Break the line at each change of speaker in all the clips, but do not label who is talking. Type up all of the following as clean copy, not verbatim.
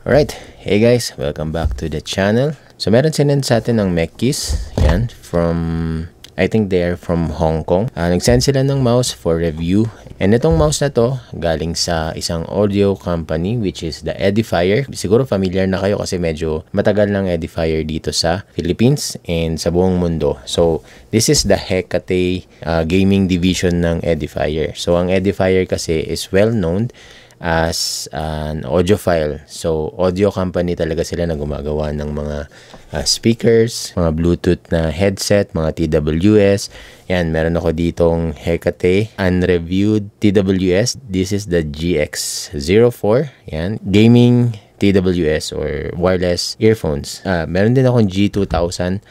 Alright, hey guys, welcome back to the channel. So meron sinend sa atin ng Mekis, yan, from, I think they are from Hong Kong. Nag-send sila ng mouse for review. And itong mouse na to, galing sa isang audio company which is the Edifier. Siguro familiar na kayo kasi medyo matagal ng Edifier dito sa Philippines and sa buong mundo. So this is the Hecate gaming division ng Edifier. So ang Edifier kasi is well known as an audiophile. So, audio company talaga sila na gumagawa ng mga speakers, mga Bluetooth na headset, mga TWS. Yan, meron ako ditong Hecate unreviewed TWS. This is the GX04. Yan, gaming TWS or wireless earphones. Meron din akong G2000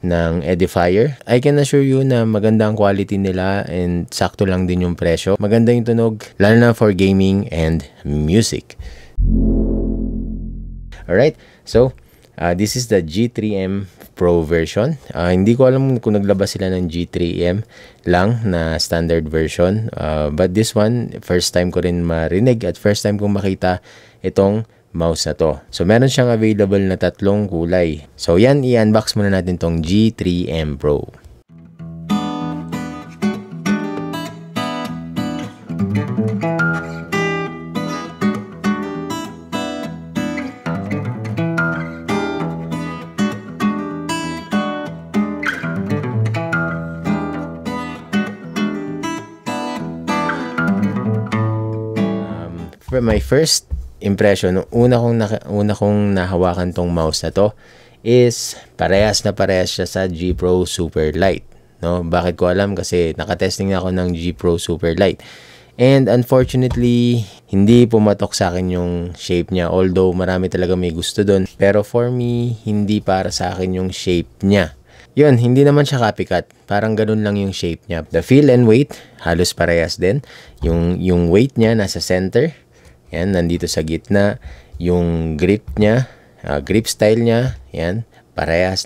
ng Edifier. I can assure you na maganda ang quality nila and sakto lang din yung presyo. Maganda yung tunog, lalo na for gaming and music. Alright, so this is the G3M Pro version. Hindi ko alam kung naglabas sila ng G3M lang na standard version. But this one, first time ko rin marinig at first time kong makita itong mouse na to. So, meron siyang available na tatlong kulay. So, yan, i-unbox muna natin tong G3M Pro. For my first impression, una kong nahawakan tong mouse na to is parehas siya sa G Pro Super Light. No? Bakit ko alam? Kasi nakatesting na ako ng G Pro Super Light. And unfortunately, hindi pumatok sa akin yung shape niya. Although marami talaga may gusto doon. Pero for me, hindi para sa akin yung shape niya. Yun, hindi naman siya copycat. Parang ganun lang yung shape niya. The feel and weight, halos parehas din. Yung weight niya nasa center. Yan, nandito sa gitna. Yung grip niya, grip style niya, yan, parehas.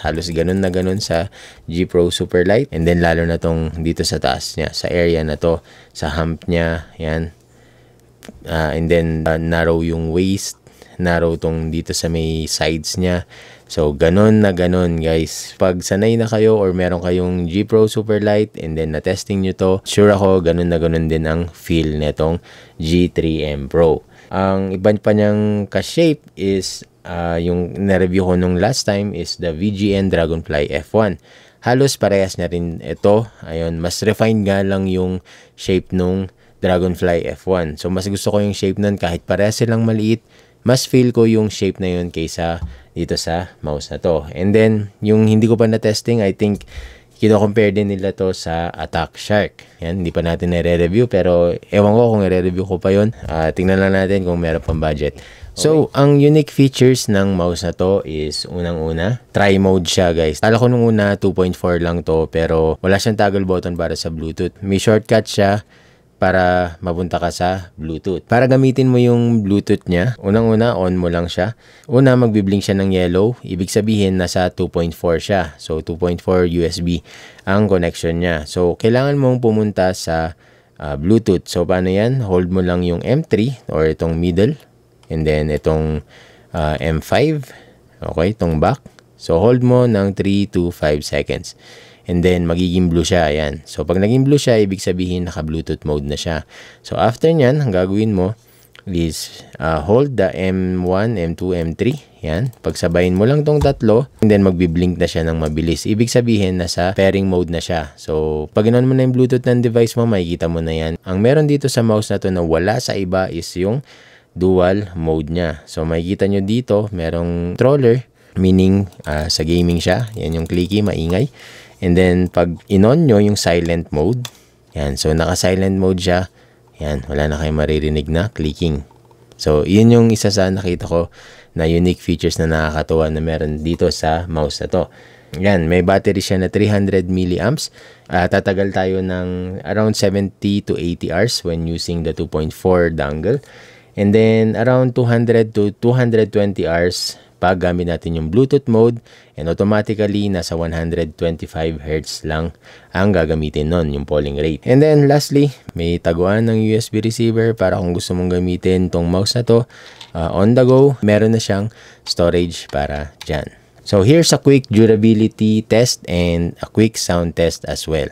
Halos ganun na ganun sa G Pro Super Light. And then lalo na tong dito sa taas niya, sa area na to, sa hump niya, yan. And then narrow yung waist, narrow tong dito sa may sides niya. So, ganun na ganun, guys. Pag sanay na kayo or meron kayong G Pro Super Light and then na-testing nyo to, sure ako, ganun na ganun din ang feel netong G3M Pro. Ang iba pa niyang ka-shape is, yung na-review ko nung last time is the VGN Dragonfly F1. Halos parehas na rin ito. Ayun, mas refined nga lang yung shape nung Dragonfly F1. So, mas gusto ko yung shape nun kahit parehas silang maliit. Mas feel ko yung shape na yun kaysa dito sa mouse na to. And then, yung hindi ko pa na-testing, I think, kino-compare din nila to sa Attack Shark. Yan, hindi pa natin nare-review, pero ewan ko kung nare-review ko pa yun. Tingnan lang natin kung meron pang budget. So, ang unique features ng mouse na to is, unang-una, tri-mode siya, guys. Kala ko nung una, 2.4 lang to, pero wala siyang toggle button para sa Bluetooth. May shortcut siya para mapunta ka sa Bluetooth. Para gamitin mo yung Bluetooth niya, unang-una, on mo lang siya. Una, magbiblink siya ng yellow. Ibig sabihin, nasa 2.4 siya. So, 2.4 USB ang connection niya. So, kailangan mong pumunta sa Bluetooth. So, paano yan? Hold mo lang yung M3 or itong middle. And then, itong M5. Okay, itong back. So, hold mo ng 3 to 5 seconds. And then, magiging blue siya. Ayan. So, pag naging blue siya, ibig sabihin, naka-Bluetooth mode na siya. So, after nyan, ang gagawin mo is hold the M1, M2, M3. Yan. Pagsabayin mo lang tong tatlo, and then magbiblink na siya ng mabilis. Ibig sabihin, nasa pairing mode na siya. So, pag inon mo na yung Bluetooth ng device mo, makikita mo na yan. Ang meron dito sa mouse na to na wala sa iba is yung dual mode niya. So, makikita nyo dito, merong controller, meaning sa gaming siya. Yan yung clicky, maingay. And then, pag in-on nyo yung silent mode, yan. So, naka-silent mode siya. Yan. Wala na kayong maririnig na clicking. So, yun yung isa sa nakita ko na unique features na nakakatuwa na meron dito sa mouse na to. Yan. May battery siya na 300 milliamps. Tatagal tayo ng around 70 to 80 hours when using the 2.4 dongle. And then, around 200 to 220 hours pag gamit natin yung Bluetooth mode, and automatically nasa 125 Hz lang ang gagamitin nun, yung polling rate. And then lastly, may taguan ng USB receiver para kung gusto mong gamitin tong mouse na to on the go, meron na siyang storage para dyan. So here's a quick durability test and a quick sound test as well.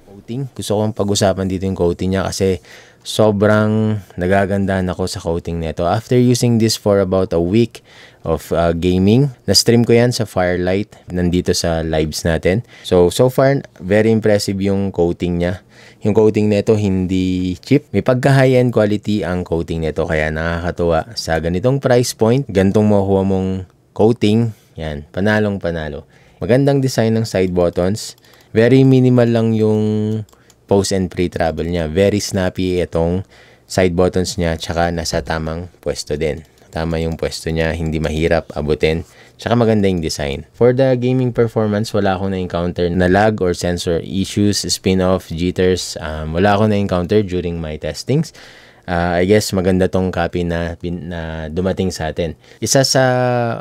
Coating. Gusto kong pag-usapan dito yung coating niya kasi sobrang nagagandahan ako sa coating nito. After using this for about a week of gaming, na-stream ko yan sa Firelight nandito sa lives natin. So far, very impressive yung coating niya. Yung coating nito hindi cheap. May pagka-high-end quality ang coating nito kaya nakakatuwa. Sa ganitong price point, gantong makuha mong coating, yan, panalong panalo. Magandang design ng side buttons. Very minimal lang yung post and pre-travel niya. Very snappy itong side buttons niya. Tsaka nasa tamang pwesto din. Tama yung pwesto niya. Hindi mahirap abutin. Tsaka maganda yung design. For the gaming performance, wala akong na-encounter na lag or sensor issues, spin-off, jitters. Wala akong na-encounter during my testings. I guess maganda tong copy na dumating sa atin. Isa sa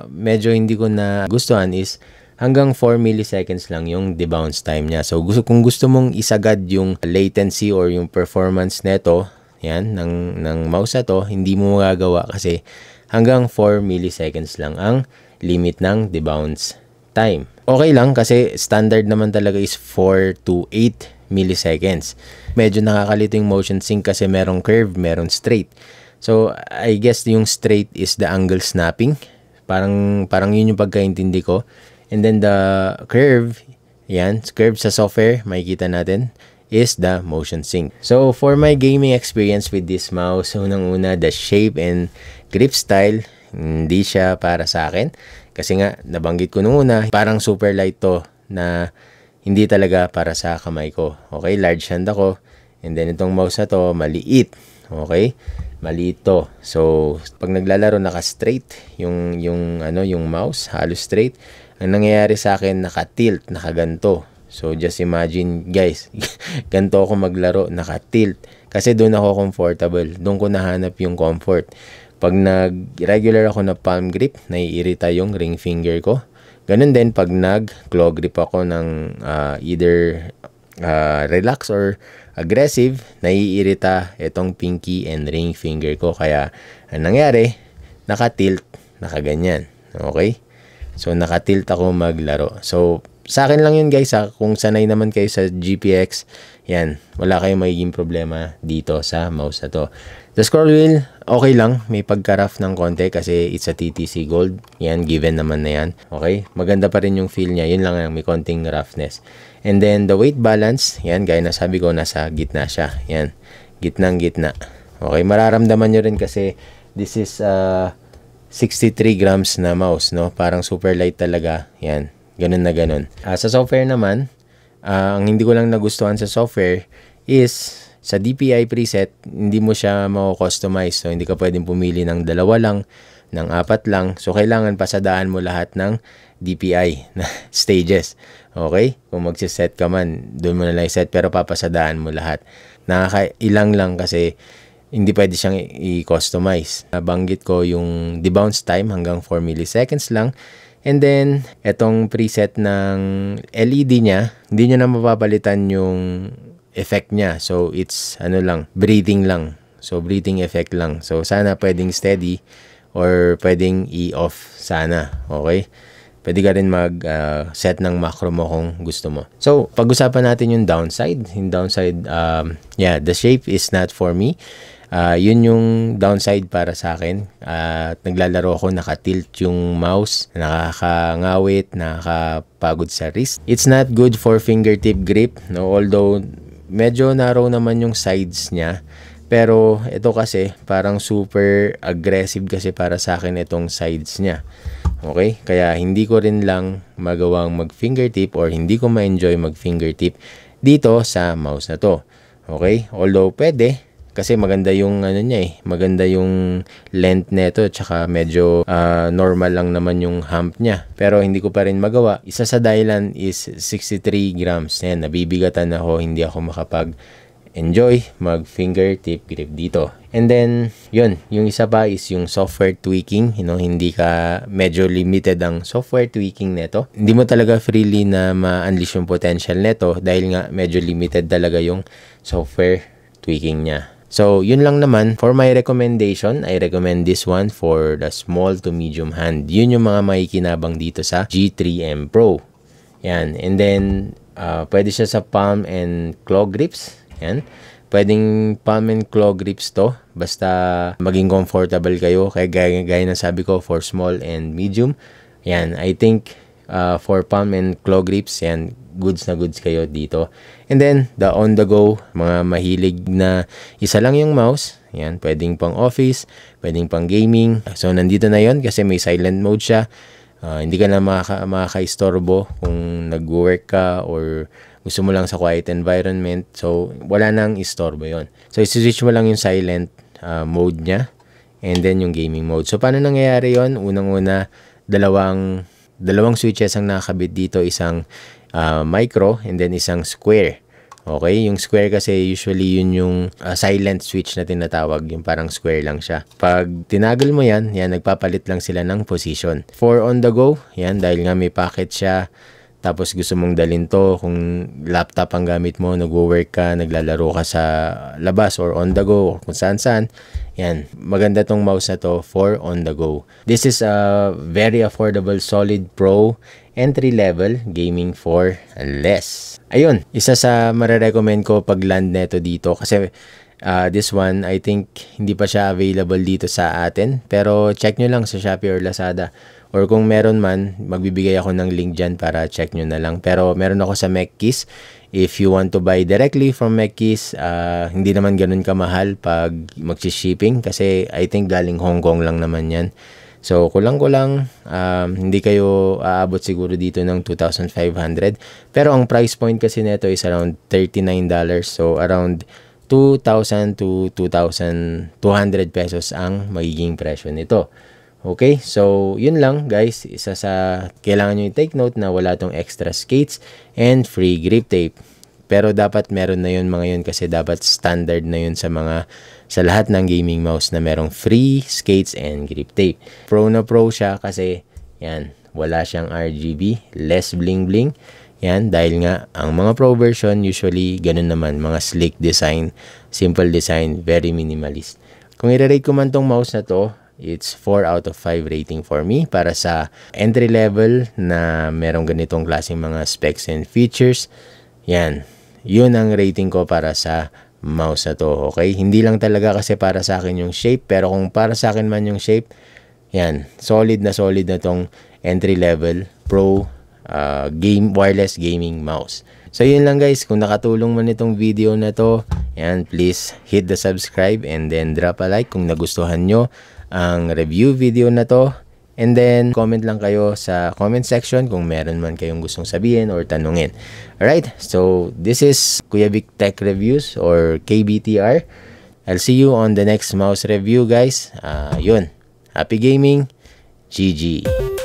medyo hindi ko na gustuhan is hanggang 4 milliseconds lang yung debounce time niya. So kung gusto mong isagad yung latency or yung performance neto, yan, ng mouse na to, hindi mo magagawa kasi hanggang 4 milliseconds lang ang limit ng debounce time. Okay lang kasi standard naman talaga is 4 to 8 milliseconds. Medyo nakakalito yung motion sync kasi merong curve, merong straight. So I guess yung straight is the angle snapping. Parang yun yung pagkaintindi ko. And then the curve, yan, curve sa software, makikita natin, is the motion sync. So for my gaming experience with this mouse, unang-una, the shape and grip style, hindi siya para sa akin. Kasi nga, nabanggit ko nung una, parang super light to na hindi talaga para sa kamay ko. Okay, large hand ako. And then itong mouse na to, maliit. Okay, maliit to. So pag naglalaro, naka-straight yung mouse, halos straight. Ang nangyayari sa akin, naka-tilt, nakaganto. So, just imagine, guys, ganto ako maglaro, naka-tilt. Kasi doon ako comfortable. Doon ko nahanap yung comfort. Pag nag-regular ako na palm grip, naiirita yung ring finger ko. Ganun din, pag nag-claw grip ako ng either relax or aggressive, naiirita itong pinky and ring finger ko. Kaya, ang nangyari, naka-tilt, nakaganyan. Okay? So, nakatilt ako maglaro. So, sa akin lang yun guys. Kung sanay naman kayo sa GPX, yan, wala kayong magiging problema dito sa mouse na to. The scroll wheel, okay lang. May pagka-rough ng konti kasi it's a TTC Gold. Yan, given naman na yan. Okay? Maganda pa rin yung feel niya. Yun lang, may konting roughness. And then, the weight balance, yan, gaya na sabi ko, nasa gitna siya. Yan, gitnang gitna. Okay, mararamdaman nyo rin kasi this is 63 grams na mouse, no? Parang super light talaga. Yan. Ganun na ganun. Sa software naman, ang hindi ko lang nagustuhan sa software is sa DPI preset, hindi mo siya ma-customize. So, hindi ka pwedeng pumili ng 2 lang, ng 4 lang. So, kailangan pasadaan mo lahat ng DPI na stages. Okay? Kung magsiset ka man, doon mo na lang set, pero papasadaan mo lahat. Nakakailang lang kasi hindi pwede siyang i-customize. Nabanggit ko yung debounce time hanggang 4 milliseconds lang. And then, etong preset ng LED niya, hindi nyo na mapapalitan yung effect niya. So, it's breathing lang. So, breathing effect lang. So, sana pwedeng steady or pwedeng i-off sana. Okay? Pwede ka rin mag-set ng macro mo kung gusto mo. So, pag-usapan natin yung downside. Yung downside, the shape is not for me. Yun yung downside para sa akin. At naglalaro ako, nakatilt yung mouse, nakakangawit, nakakapagod sa wrist. It's not good for fingertip grip, no? Although medyo narrow naman yung sides niya. Pero ito kasi parang super aggressive kasi para sa akin itong sides niya. Okay? Kaya hindi ko rin lang magawang mag-fingertip or hindi ko ma-enjoy mag-fingertip dito sa mouse na to. Okay? Although pwede kasi maganda yung ano niya eh. Maganda yung length nito tsaka medyo normal lang naman yung hump niya. Pero hindi ko pa rin magawa. Isa sa dahilan is 63 grams. Yan, nabibigatan ako, hindi ako enjoy mag-fingertip grip dito. And then, yun, yung isa pa is yung software tweaking. Hindi ka medyo limited ang software tweaking neto. Hindi mo talaga freely na ma-unleash yung potential neto dahil nga medyo limited talaga yung software tweaking niya. So, yun lang naman. For my recommendation, I recommend this one for the small to medium hand. Yun yung mga makikinabang dito sa G3M Pro. Yan. And then, pwede siya sa palm and claw grips. Yan. Pwedeng palm and claw grips to. Basta maging comfortable kayo. Kaya gaya na sabi ko for small and medium. Yan. I think for palm and claw grips, yan, goods na goods kayo dito. And then, the on-the-go, mga mahilig na isa lang yung mouse. Yan. Pwedeng pang office, pwedeng pang gaming. So, nandito na yon kasi may silent mode siya. Hindi ka na makaka-istorbo kung nag-work ka or gusto mo lang sa quiet environment. So, wala nang istorbo yon. So, isi-switch mo lang yung silent mode niya and then yung gaming mode. So, paano nangyayari yon? Unang-una, dalawang switches ang nakakabit dito. Isang micro and then isang square. Okay? Yung square kasi usually yun yung silent switch na tinatawag. Yung parang square lang siya. Pag tinagol mo yan, nagpapalit lang sila ng position. For on the go, yan, dahil nga may packet siya. Tapos gusto mong dalhin to, kung laptop ang gamit mo, nagwo-work ka, naglalaro ka sa labas or on the go, or kung saan-saan, yan, maganda tong mouse na to for on the go. This is a very affordable, solid pro, entry-level, gaming for less. Ayun, isa sa marirecommend ko pag land neto dito kasi this one, I think, hindi pa siya available dito sa atin. Pero check nyo lang sa Shopee or Lazada. Or kung meron man, magbibigay ako ng link dyan para check nyo na lang. Pero meron ako sa Mekis. If you want to buy directly from Mekis, hindi naman ganun kamahal pag mag-shipping. Kasi I think galing Hong Kong lang naman yan. So, kulang-kulang, hindi kayo aabot siguro dito ng 2,500. Pero ang price point kasi nito is around $39. So, around 2,000 to 2,200 pesos ang magiging presyo nito. Okay, so yun lang guys. Isa sa kailangan nyo i-take note na wala tong extra skates and free grip tape. Pero dapat meron na yun mga yun kasi dapat standard na yun sa lahat ng gaming mouse na merong free skates and grip tape. Pro na pro siya kasi yan, wala siyang RGB, less bling bling. Yan, dahil nga ang mga pro version usually ganun naman, mga sleek design, simple design, very minimalist. Kung i-rate ko man tong mouse na to, it's 4 out of 5 rating for me para sa entry level na merong ganitong klaseng mga specs and features. Yan, yun ang rating ko para sa mouse na to. Okay, hindi lang talaga kasi para sa akin yung shape, pero kung para sa akin man yung shape, yan, solid na tong entry level pro wireless gaming mouse. So yun lang guys, kung nakatulong man itong video na to, yan, please hit the subscribe and then drop a like kung nagustuhan nyo ang review video na to. And then, comment lang kayo sa comment section kung meron man kayong gustong sabihin or tanungin. Alright, so this is Kuya Vic Tech Reviews or KBTR. I'll see you on the next mouse review guys. Yun, happy gaming, GG.